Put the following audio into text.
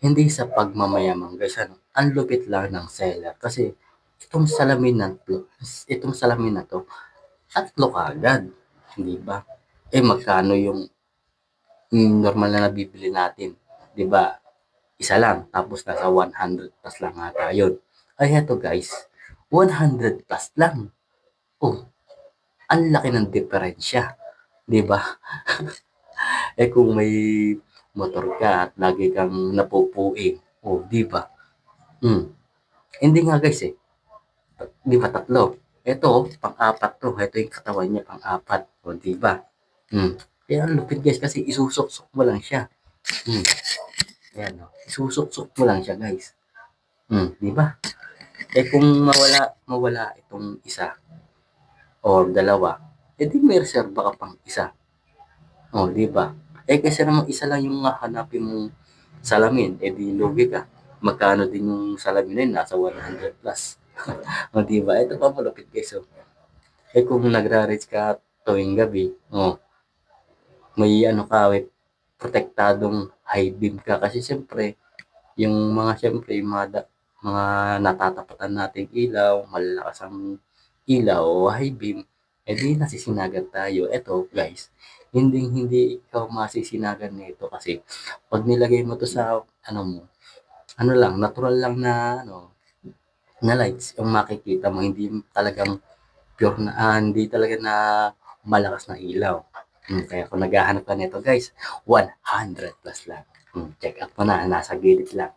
hindi sa pagmamayabang guys ano, ang lupit lang ng seller kasi itong salamin na 'to, tatlo kaagad, hindi ba? Eh, magkano yung normal na nabibili natin, 'di ba? Isa lang tapos nasa 100 plus lang ata yun. Ay eto guys, 100 plus lang. Oh, ang laki ng diferensya, 'di ba? Eh kung may motor ka at lagi kang napupuing, oh, 'di ba? Hmm, hindi nga guys eh, 'di ba tatlo? Ito, pang-apat 'to, ito yung katawan niya pang-apat, oh, 'di ba? Kaya ang lupit guys kasi isusok-sok mo lang siya. Hmm, ayan oh, isusok-sok mo lang siya guys. 'Di ba? Eh kung mawala mawala itong isa or dalawa, eh di may reserba ka pang isa. Oh, 'di ba? Eh kasi naman isa lang yung hahanapin mong salamin, eh di lugi ka. Magkano din yung salamin na yun, nasa 100 plus. O, 'di ba? Ito pa malupit guys. Oh. Eh kung nagra-reach ka tuwing gabi, oh, may ano ka, may protektadong high beam ka kasi siyempre yung mga siyempre yung mga natatapatan nating ilaw, malalakas ang ilaw o high beam, eh di nasisinagan tayo. Eto guys, hindi ikaw masisinagan nito kasi pag nilagay mo to sa ano mo, ano lang, natural lang na ano, na lights yung makikita mo, hindi talagang pure na, hindi talaga na malakas na ilaw. Kaya kung naghahanap ka nito guys, 100 plus lang. Check out mo na, nasa gilid lang.